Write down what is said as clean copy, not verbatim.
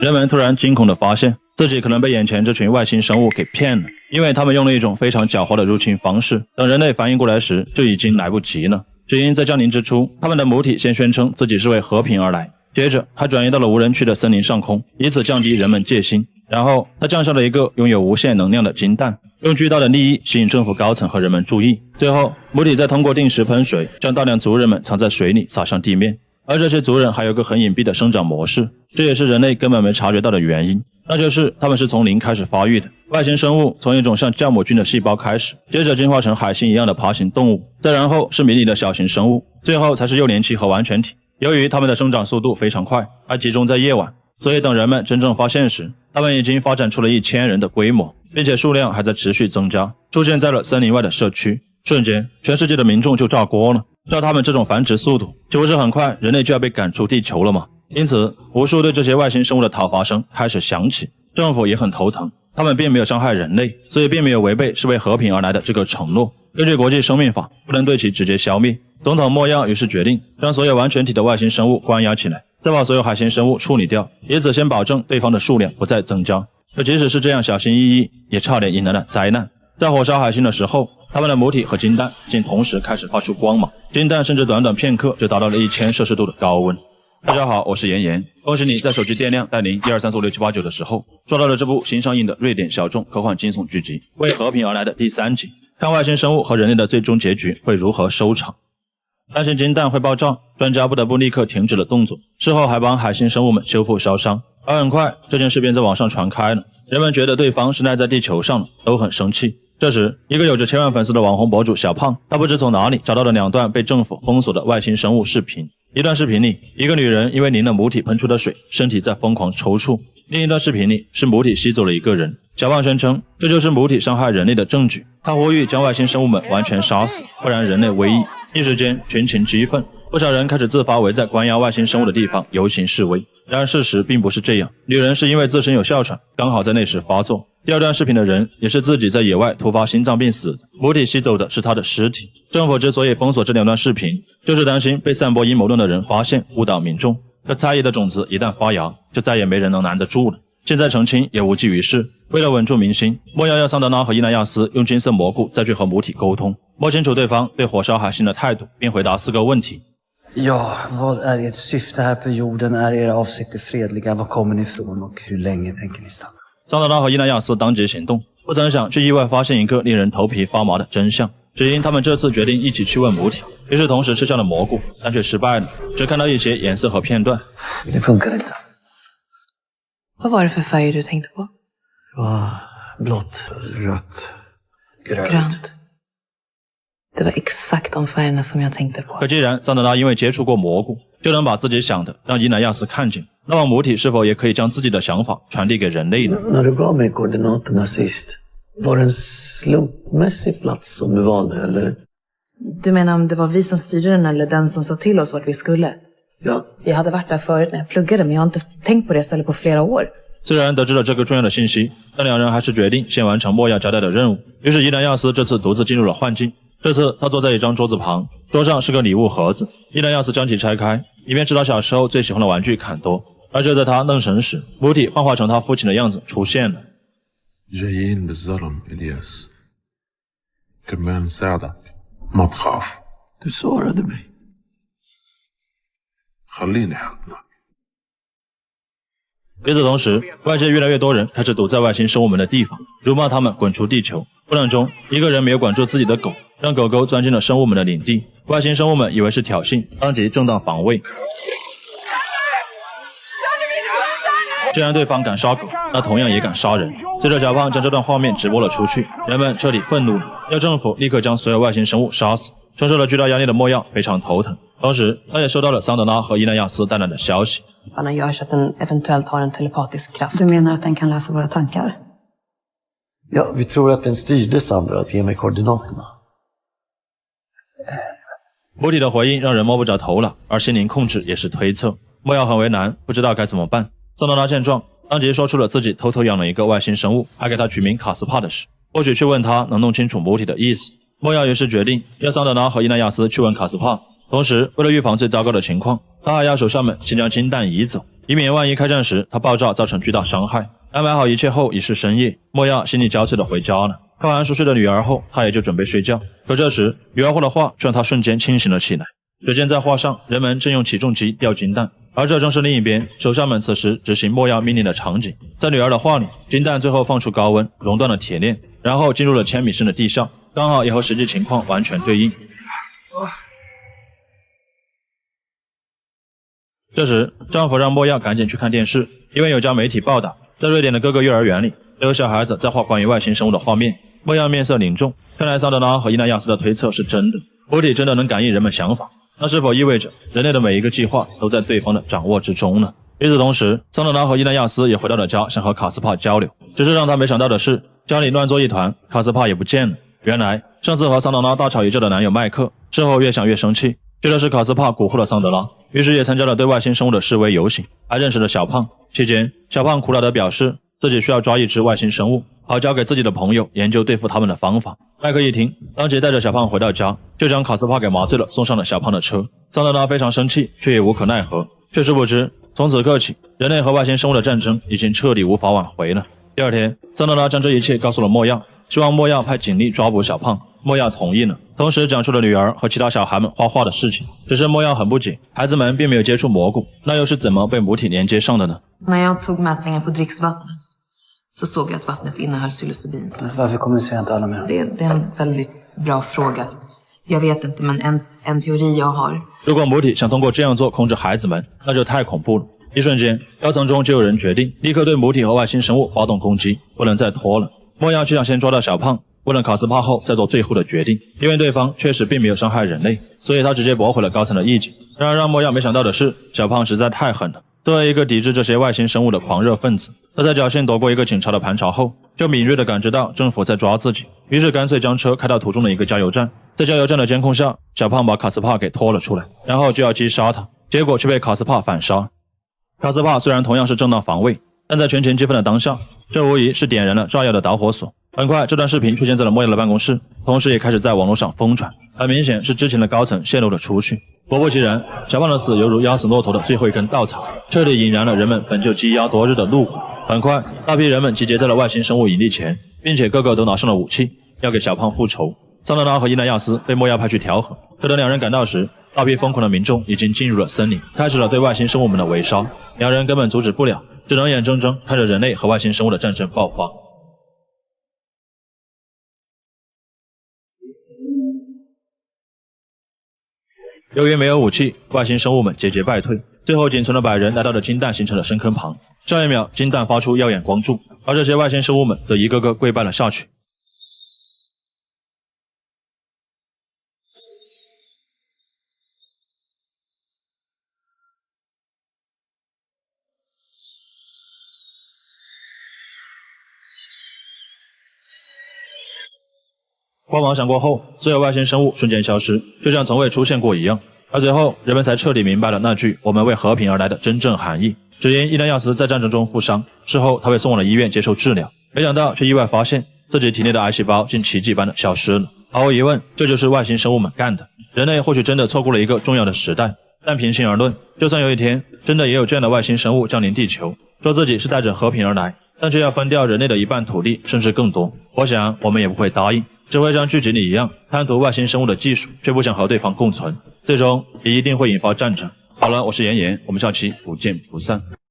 人们突然惊恐地发现自己可能被眼前这群外星生物给骗了，因为他们用了一种非常狡猾的入侵方式，等人类反应过来时就已经来不及了。只因在降临之初，他们的母体先宣称自己是为和平而来，接着还转移到了无人区的森林上空，以此降低人们戒心。然后他降下了一个拥有无限能量的金蛋，用巨大的利益吸引政府高层和人们注意。最后母体再通过定时喷水将大量族人们藏在水里撒向地面，而这些族人还有个很隐蔽的生长模式，这也是人类根本没察觉到的原因，那就是他们是从零开始发育的。外星生物从一种像酵母菌的细胞开始，接着进化成海星一样的爬行动物，再然后是迷你的小型生物，最后才是幼年期和完全体。由于它们的生长速度非常快，还集中在夜晚，所以等人们真正发现时，他们已经发展出了1000人的规模，并且数量还在持续增加，出现在了森林外的社区。瞬间全世界的民众就炸锅了，照他们这种繁殖速度，岂不是很快人类就要被赶出地球了吗？因此无数对这些外星生物的讨伐声开始响起，政府也很头疼，他们并没有伤害人类，所以并没有违背是为和平而来的这个承诺。根据国际生命法，不能对其直接消灭。总统莫亚于是决定将所有完全体的外星生物关押起来，再把所有海星生物处理掉，以此先保证对方的数量不再增加。可即使是这样小心翼翼，也差点引来了灾难。在火烧海星的时候，它们的母体和金蛋竟同时开始发出光芒，金蛋甚至短短片刻就达到了1000摄氏度的高温。大家好，我是妍妍，恭喜你在手机电量带领123456789的时候刷到了这部新上映的瑞典小众科幻惊悚剧集《为和平而来的》第3集，看外星生物和人类的最终结局会如何收场。担心金蛋会爆炸，专家不得不立刻停止了动作，事后还帮海星生物们修复烧伤。而很快这件事便在网上传开了，人们觉得对方是赖在地球上了，都很生气。这时一个有着1000万粉丝的网红博主小胖，他不知从哪里找到了2段被政府封锁的外星生物视频。一段视频里，一个女人因为淋了母体喷出的水，身体在疯狂抽搐。另一段视频里是母体吸走了一个人，小胖宣称这就是母体伤害人类的证据，他呼吁将外星生物们完全杀死，不然人类危矣。一时间群情激愤，不少人开始自发围在关押外星生物的地方游行示威。然而事实并不是这样，女人是因为自身有哮喘，刚好在那时发作。第二段视频的人也是自己在野外突发心脏病死的，母体吸走的是他的尸体。政府之所以封锁这2段视频，就是担心被散播阴谋论的人发现，误导民众。可猜疑的种子一旦发芽，就再也没人能拦得住了。现在澄清也无济于事，为了稳住民心，莫要桑德拉和伊奈亚斯用金色蘑菇再去和母体沟通，摸清楚对方对火烧海星的态度，并回答4个问题。Ja, vad är ert syfte här på jorden? Är era avsikter fredliga? Var kommer ni ifrån och hur länge tänker ni stanna? 桑德拉和伊奈亚斯当即行动，不曾想却意外发现一个令人头皮发麻的真相。只因他们这次决定一起去问母体，于是同时吃下了蘑菇，但却失败了，只看到一些颜色和片段。Det funkar inte. Vad var det för färger du tänkte på? Blått, rött, Grönt. Det var exakt de färgerna som jag tänkte på. 可既然桑德拉因为接触过蘑菇，就能把自己想的让伊奈亚斯看见，那么母体是否也可以将自己的想法传递给人类呢？ När du gav mig koordinaterna sist, var det en slumpmässig plats som du valde, eller? Du menar om det var vi som styrde den eller den som sa till oss vart vi skulle? Ja. Jag hade varit där förut när jag pluggade, men jag har inte tänkt på det stället på flera år. 虽然得知了这个重要的信息，但2人还是决定先完成莫亚交代的任务。于是伊奈亚斯这次独自进入了幻境。这次他坐在一张桌子旁，桌上是个礼物盒子。伊奈亚斯将其拆开，里面是他小时候最喜欢的玩具坎多。而就在他愣神时，母体幻化成他父亲的样子出现了。 جايين بالظلم إلياس كرمال نساعدك ما تخاف. Du svarade mig. خليني حضنك. 与此同时，外界越来越多人开始堵在外星生物们的地方，辱骂他们滚出地球。混乱中，一个人没有管住自己的狗，让狗狗钻进了生物们的领地。外星生物们以为是挑衅，当即正当防卫。既然对方敢杀狗，那同样也敢杀人。接着小胖将这段画面直播了出去，人们彻底愤怒了，要政府立刻将所有外星生物杀死。承受了巨大压力的莫亚非常头疼，同时他也收到了桑德拉和伊奈亚斯带来的消息。 Anna görs att den eventuellt har en telepatisk kraft. Du menar att den kan läsa våra tankar? Ja, vi tror att den styrde Sandra att ge mig koordinaterna. 母体的回应让人摸不着头脑，而心灵控制也是推测。莫亚很为难，不知道该怎么办。桑德拉见状，当即说出了自己偷偷养了一个外星生物，还给他取名卡斯帕的事。或许去问他能弄清楚母体的意思。莫亚于是决定要桑德拉和伊奈亚斯去问卡斯帕，同时为了预防最糟糕的情况，他还要手下们先将金蛋移走，以免万一开战时它爆炸造成巨大伤害。安排好一切后已是深夜，莫亚心力交瘁地回家了。看完熟睡的女儿后，他也就准备睡觉。可这时女儿画的画却让他瞬间清醒了起来。只见在画上，人们正用起重机吊金蛋，而这正是另一边手下们此时执行莫亚命令的场景。在女儿的画里，金蛋最后放出高温，熔断了铁链，然后进入了1000米深的地下，刚好也和实际情况完全对应。这时丈夫让莫亚赶紧去看电视，因为有家媒体报道，在瑞典的各个幼儿园里都有小孩子在画关于外星生物的画面。莫亚面色凝重，看来桑德拉和伊纳亚斯的推测是真的，母体真的能感应人们想法，那是否意味着人类的每一个计划都在对方的掌握之中呢？与此同时，桑德拉和伊纳亚斯也回到了家，想和卡斯帕交流。只是让他没想到的是，家里乱作一团，卡斯帕也不见了。原来上次和桑德拉大吵一架的男友麦克，事后越想越生气，觉得是卡斯帕蛊惑了桑德拉，于是也参加了对外星生物的示威游行，还认识了小胖。期间，小胖苦恼地表示自己需要抓一只外星生物，好交给自己的朋友研究对付他们的方法。麦克一听，当即带着小胖回到家，就将卡斯帕给麻醉了，送上了小胖的车。桑德拉非常生气，却也无可奈何。却是不知，从此刻起，人类和外星生物的战争已经彻底无法挽回了。第二天，桑德拉将这一切告诉了莫亚，希望莫亚派警力抓捕小胖。莫亚同意了，同时讲述了女儿和其他小孩们画画的事情。只是莫亚很不解，孩子们并没有接触蘑菇，那又是怎么被母体连接上的呢？ När jag tog mätningar på dricksvattnet så såg jag att vattnet innehöll psilocybin. Varför kommunicerar inte alla med dem? Det är en väldigt bra fråga. Jag vet inte, men en teori jag har. 如果母体想通过这样做控制孩子们，那就太恐怖了。一瞬间，高层中就有人决定立刻对母体和外星生物发动攻击，不能再拖了。莫亚却想先抓到小胖，问了卡斯帕后再做最后的决定。因为对方确实并没有伤害人类，所以他直接驳回了高层的意见。然而让莫亚没想到的是，小胖实在太狠了。作为一个抵制这些外星生物的狂热分子，他在侥幸躲过一个警察的盘查后，就敏锐地感知到政府在抓自己，于是干脆将车开到途中的一个加油站。在加油站的监控下，小胖把卡斯帕给拖了出来，然后就要击杀他，结果却被卡斯帕反杀。卡斯帕虽然同样是正当防卫，但在全情激愤的当下，这无疑是点燃了炸药的导火索。很快，这段视频出现在了莫亚的办公室，同时也开始在网络上疯传。很明显是之前的高层泄露了出去。果不其然，小胖的死犹如压死骆驼的最后一根稻草，彻底引燃了人们本就积压多日的怒火。很快，大批人们集结在了外星生物营地前，并且个个都拿上了武器，要给小胖复仇。桑德拉和伊纳亚斯被莫亚派去调和，可等两人赶到时，大批疯狂的民众已经进入了森林，开始了对外星生物们的围杀。两人根本阻止不了，只能眼睁睁看着人类和外星生物的战争爆发。由于没有武器，外星生物们节节败退，最后仅存了100人来到了金蛋形成的深坑旁。上一秒，金蛋发出耀眼光柱，而这些外星生物们则一个个跪拜了下去。光芒闪过后，所有外星生物瞬间消失，就像从未出现过一样。而随后，人们才彻底明白了那句"我们为和平而来"的真正含义。只因伊纳亚斯在战争中负伤，事后他被送往了医院接受治疗，没想到却意外发现自己体内的癌细胞竟奇迹般的消失了。毫无疑问，这就是外星生物们干的。人类或许真的错过了一个重要的时代，但平心而论，就算有一天真的也有这样的外星生物降临地球，说自己是带着和平而来，但却要分掉人类的一半土地甚至更多，我想我们也不会答应，只会像剧集里一样贪图外星生物的技术，却不想和对方共存，最终也一定会引发战争。好了，我是妍妍，我们下期不见不散。